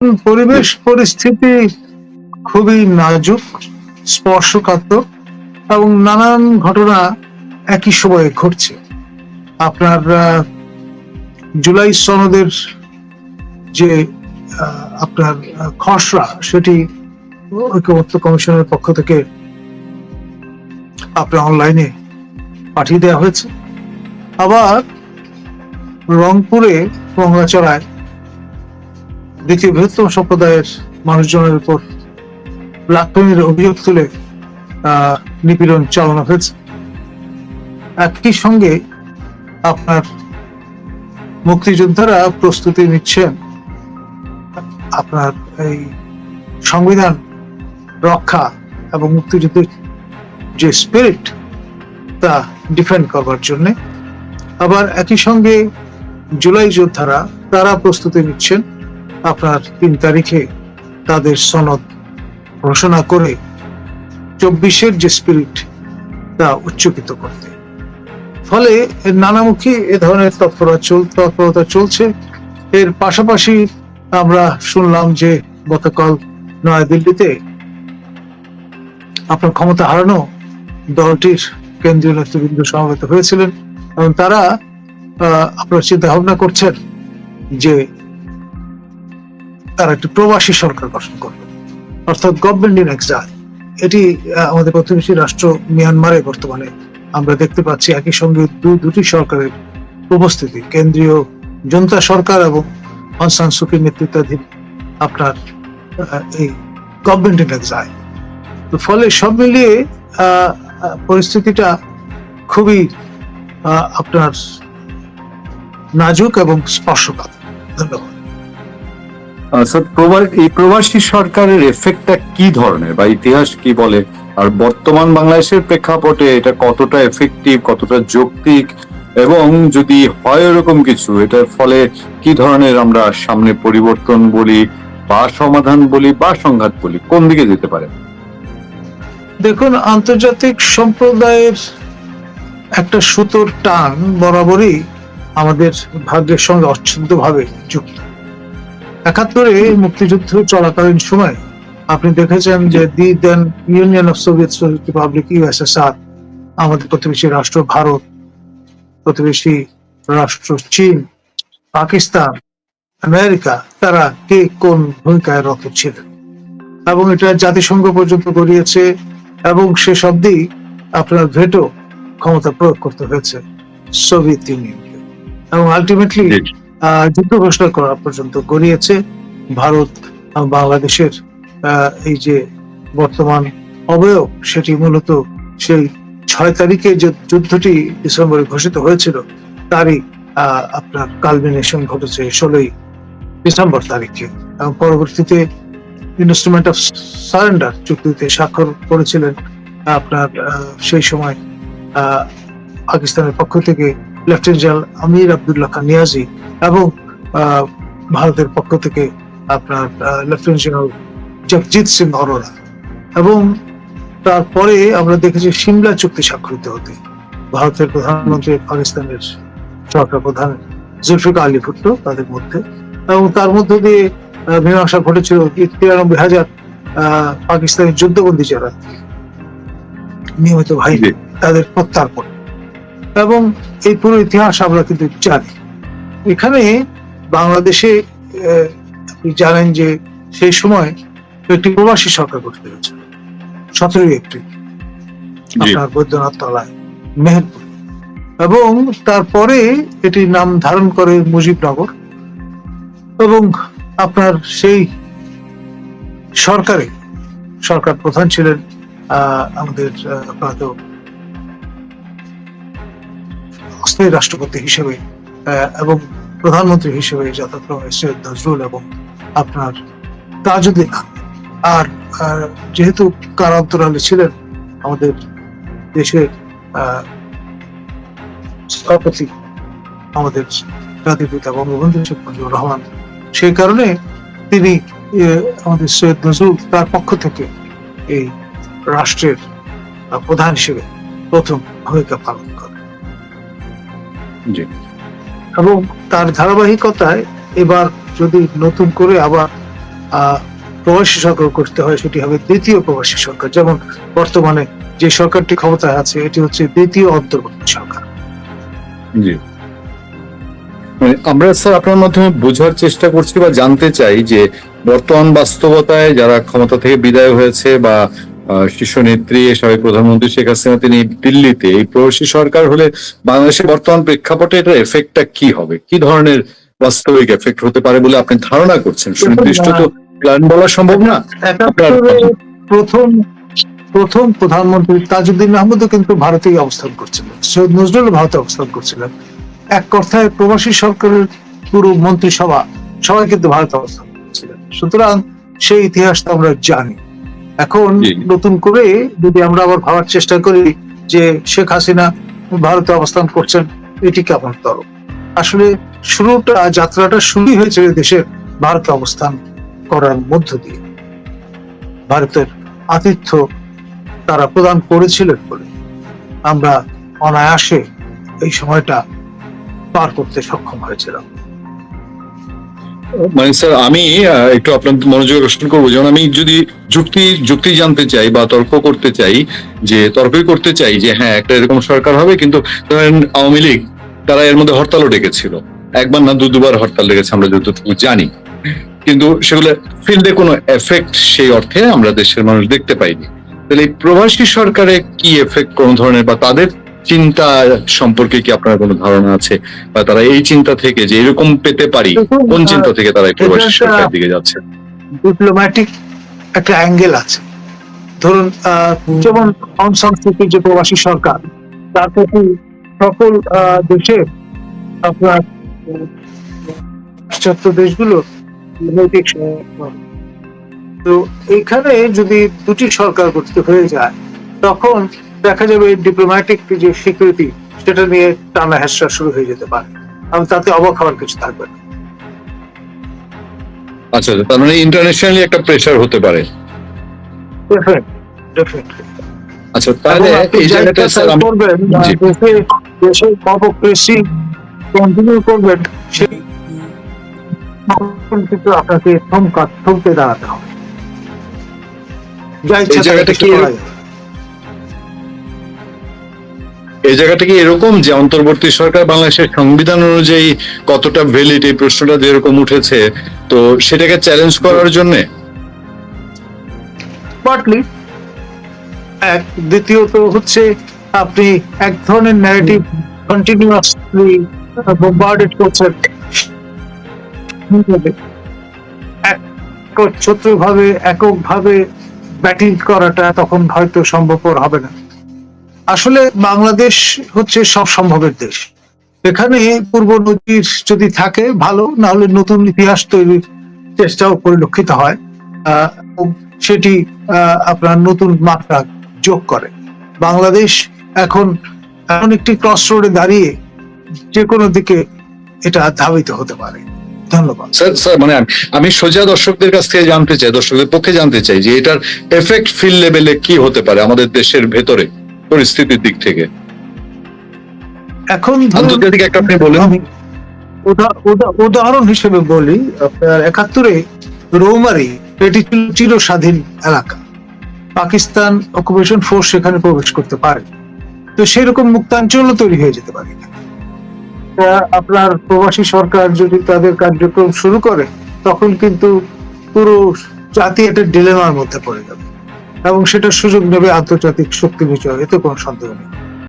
পরিবেশ পরিস্থিতি খুবই নাজুক, স্পর্শকাতর এবং নানান ঘটনা একই সময়ে ঘটছে। আপনার জুলাই সনদের যে আপনার খসড়া, সেটি ঐক্যমত্য কমিশনের পক্ষ থেকে আপনার অনলাইনে পাঠিয়ে দেওয়া হয়েছে। আবার রংপুরে মংলাচড়ায় দ্বিতীয় বৃহত্তম সম্প্রদায়ের মানুষজনের উপর লাঠের অভিযোগ তুলে নিপীড়ন চালানো হয়েছে। একই সঙ্গে আপনার মুক্তিযোদ্ধারা প্রস্তুতি নিচ্ছেন আপনার এই সংবিধান রক্ষা এবং মুক্তিযুদ্ধের যে স্পিরিট তা ডিফেন্ড করবার জন্য। আবার একই সঙ্গে জুলাই যোদ্ধারা তারা প্রস্তুতি নিচ্ছেন আপনার 3 তারিখে তাদের সনদ ঘোষণা করে 24-এর যে স্পিরিট তা উচ্চকিত করতে। ফলে নানামুখী এ ধরনের তৎপরতা চলছে। এর পাশাপাশি আমরা শুনলাম যে গতকাল নয়াদিল্লিতে আপনার ক্ষমতা হারানো দলটির কেন্দ্রীয় নেতৃবৃন্দ সমবেত হয়েছিলেন এবং তারা আপনার চিন্তা ভাবনা করছেন যে তারা একটি প্রবাসী সরকার গঠন করবে, অর্থাৎ গভর্নমেন্ট ইন এক্সাইল। এটি আমাদের প্রতিবেশী রাষ্ট্র মিয়ানমারে বর্তমানে আমরা দেখতে পাচ্ছি একই সঙ্গে দুটি সরকারের উপস্থিতি, কেন্দ্রীয় জনতা সরকার এবং অং সান সু কির নেতৃত্বাধীন আপনার এই গভর্নমেন্ট ইন এক্সাইল। ফলে সব মিলিয়ে পরিস্থিতিটা খুবই আপনার নাজুক এবং স্পর্শকাতর। ধন্যবাদ। এই প্রবাসী সরকারের এফেক্টটা কি ধরনের বা ইতিহাস কি বলে, আর বর্তমান বাংলাদেশের প্রেক্ষাপটে এটা কতটা এফেক্টিভ, কতটা যৌক্তিক, এবং যদি হয় এরকম কিছু, এটার ফলে কি ধরনের আমরা সামনে পরিবর্তন বলি বা সমাধান বলি বা সংঘাত বলি, কোন দিকে যেতে পারে? দেখুন, আন্তর্জাতিক সম্প্রদায়ের একটা সুতোর টান বরাবরই আমাদের ভাগ্যের সঙ্গে অচ্ছেদ্যভাবে যুক্ত। 71-এ মুক্তিযুদ্ধ চলাকালীন সময় আপনি দেখেছেন যে the then Union of Soviet Republic USSR, আমাদের প্রতিবেশী রাষ্ট্র ভারত, প্রতিবেশী রাষ্ট্র চীন, পাকিস্তান, আমেরিকা, তারা কে কোন ভূমিকায় রত ছিলেন এবং এটা জাতিসংঘ পর্যন্ত গড়িয়েছে এবং শেষ অব্দি আপনার ভেটো ক্ষমতা প্রয়োগ করতে হয়েছে সোভিয়েত ইউনিয়নকে এবং আলটিমেটলি যুদ্ধ ঘোষণা করা পর্যন্ত গড়িয়েছে ভারত বাংলাদেশের এই যে বর্তমান অবয়ব, সেটি মূলত সেই 6 তারিখে যে যুদ্ধটি ডিসেম্বরে ঘোষিত হয়েছিল তারই আপনার কালমিনেশন ঘটেছে 16ই ডিসেম্বর তারিখে। এবং পরবর্তীতে ইনস্ট্রুমেন্ট অফ সারেন্ডার চুক্তিতে স্বাক্ষর করেছিলেন আপনার সেই সময় পাকিস্তানের পক্ষ থেকে লেফটেন্যান্ট জেনারেল আমির আব্দুল্লাহ খান নিয়াজি এবং ভারতের পক্ষ থেকে আপনার লেফটেন্যান্ট জেনারেল জগজিৎ সিং অরোরা। এবং তারপরে আমরা দেখেছি সিমলা চুক্তি স্বাক্ষরিত হতে ভারতের প্রধানমন্ত্রী পাকিস্তানের সরকার প্রধান জুলফিকার আলী ভুট্টো তাদের মধ্যে, এবং তার মধ্য দিয়ে মীমাংসা ঘটেছিল 93,000 পাকিস্তানি যুদ্ধবন্দী যারা নিয়মিত বাহিনী তাদের প্রত্যার্পণ। এবং এই পুরো ইতিহাস আমরা কিন্তু জানি। এখানে বাংলাদেশে আপনি জানেন যে সেই সময় একটি প্রবাসী সরকার গঠিত হয়েছিল 17 এপ্রিল আপনার বৈদ্যনাথ তলায় মেহেরপুর, এবং তারপরে এটি নাম ধারণ করে মুজিবনগর। এবং আপনার সেই সরকার প্রধান ছিলেন আমাদের অস্থায়ী রাষ্ট্রপতি হিসেবে এবং প্রধানমন্ত্রী হিসেবে যথাক্রমে সৈয়দ নজরুল এবং আপনার তাজউদ্দিন আহমেদ। আর যেহেতু কারান্তরালে ছিলেন আমাদের দেশের স্থপতি আমাদের জাতির পিতা বঙ্গবন্ধু শেখ মুজিবুর রহমান, সেই কারণে তিনি আমাদের সৈয়দ নজরুল তার পক্ষ থেকে এই রাষ্ট্রের প্রধান হিসেবে প্রথম ভূমিকা পালন করেন। এবং তার ধারাবাহিকতায় এবার যদি নতুন করে আবার প্রবাসী সরকার করতে হয়, সেটি হবে দ্বিতীয় প্রবাসী সরকার। যেমন বর্তমানে যে সরকারটি ক্ষমতায় আছে এটি হচ্ছে দ্বিতীয় অন্তর্বর্তী সরকার। জি, মানে আমরা স্যার আপনার মাধ্যমে বোঝার চেষ্টা করছি বা জানতে চাই যে বর্তমান বাস্তবতায় যারা ক্ষমতা থেকে বিদায় হয়েছে বা শীর্ষ নেত্রী সাবেক প্রধানমন্ত্রী শেখ হাসিনা তিনি দিল্লিতে, এই প্রবাসী সরকার হলে বাংলাদেশের বর্তমান প্রেক্ষাপটে এটার এফেক্টটা কি হবে, কি ধরনের বাস্তবিক এফেক্ট হতে পারে বলে আপনি ধারণা করছেন? সুনির্দিষ্ট তো প্ল্যান বলা সম্ভব না। প্রথম প্রধানমন্ত্রী তাজউদ্দিন আহমদও কিন্তু ভারতেই অবস্থান করছিলেন, সৈয়দ নজরুল ভারতে অবস্থান করছিলেন। এক কথায় প্রবাসী সরকারের পুরো মন্ত্রিসভা সবাই কিন্তু ভারতে অবস্থান করছিলেন। সুতরাং সেই ইতিহাস তো আমরা জানি। এখন নতুন করে যদি আমরা আবার ভাবার চেষ্টা করি যে শেখ হাসিনা ভারতে অবস্থান করছেন, এটি কেমন তর? আসলে যাত্রাটা শুরু হয়েছিল দেশের ভারতে অবস্থান করার মধ্য দিয়ে। ভারতের আতিথ্য তারা প্রদান করেছিলেন বলে আমরা অনায়াসে এই সময়টা পার করতে সক্ষম হয়েছিলাম। মানে স্যার আমি একটু আপনার মনোযোগ আকর্ষণ করবো, যেমন আমি যদি যুক্তি জানতে চাই বা তর্কই করতে চাই যে হ্যাঁ একটা এরকম সরকার হবে, কিন্তু ধরেন আওয়ামী লীগ তারা এর মধ্যে হরতালও ডেকেছিল, একবার না দুবার হরতাল ডেকেছে আমরা যতটুকু জানি, কিন্তু সেগুলো ফিল্ডে কোনো এফেক্ট সেই অর্থে আমরা দেশের মানুষ দেখতে পাইনি। তাহলে এই প্রবাসী সরকারে কি এফেক্ট কোন ধরনের, বা তাদের চিন্তা সম্পর্কে কি আপনার কোনো ধারণা আছে, বা তারা এই চিন্তা থেকে যে এরকম পেতে পারি, কোন চিন্তা থেকে তারা এই প্রবাসী সরকারের দিকে যাচ্ছে? ডিপ্লোম্যাটিক একটা অ্যাঙ্গেল আছে। ধরুন যেমন অং সান সু কির যে প্রবাসী সরকার, তার প্রতি সকল দেশের আপনার পাশ্চাত্য দেশগুলো নৈতিক সমর্থন। তো এখানে যদি দুটি সরকার গঠিত হয়ে যায় তখন দেখা যাবে ডিপ্লোম্যাটিক যে স্বীকৃতি সেটা নিয়ে টানা হেঁচড়া শুরু হয়ে যেতে পারে। আমি তাতে অবাক হওয়ার কিছু থাকবে না। আচ্ছা, তার মানে ইন্টারন্যাশনালি একটা প্রেসার হতে পারে। আচ্ছা, তাহলে এই জায়গাটা স্যার করবেন দেশের ডেমোক্রেসি কন্টিনিউ করবেন, সেই কিন্তু আপনাকে থমকে দাঁড়াতে হবে। এই জায়গাটা কি এরকম যে অন্তর্বর্তী সরকার বাংলাদেশের সংবিধান অনুযায়ী কতটা ভ্যালিড, এই প্রশ্নটা যেরকম উঠেছে, তো সেটাকে চ্যালেঞ্জ করার জন্য? পার্টলি। দ্বিতীয়ত হচ্ছে আপনি এক ধরনের ন্যারেটিভ কন্টিনিউয়াসলি বোম্বার্ডেড করছেন, এককভাবে ব্যাটিং করাটা তখন হয়তো সম্ভবপর হবে না। আসলে বাংলাদেশ হচ্ছে সব সম্ভবের দেশ। এখানে পূর্ব নজির যদি থাকে ভালো, না হলে নতুন ইতিহাস তৈরির চেষ্টাও পরিলক্ষিত হয়, সেটি আপনার নতুন মাত্রা যোগ করে। বাংলাদেশ এখন এমন একটি ক্রস রোডে দাঁড়িয়ে যে কোনো দিকে এটা ধাবিত হতে পারে। ধন্যবাদ স্যার। মানে আমি সোজা দর্শকদের কাছ থেকে জানতে চাই, দর্শকদের পক্ষে জানতে চাই যে এটার এফেক্ট ফিল্ড লেভেলে কি হতে পারে আমাদের দেশের ভেতরে পরিস্থিতির দিক থেকে। এখন আন্তর্জাতিক একটা আপনি বলেন, উদাহরণ হিসেবে বলি, আপনার ৭১-এ রৌমারী এটি ছিল চির স্বাধীন এলাকা, পাকিস্তান অকুপেশন ফোর্স সেখানে প্রবেশ করতে পারে, তো সেরকম মুক্তাঞ্চল তৈরি হয়ে যেতে পারে। আপনার প্রবাসী সরকার যদি তাদের কার্যক্রম শুরু করে তখন কিন্তু পুরো জাতি একটা ডিলেমার মধ্যে পড়ে যাবে, এবং সেটা সুযোগ নেবে আন্তর্জাতিক শক্তি বিজয়, এতে কোনো সন্দেহ নেই।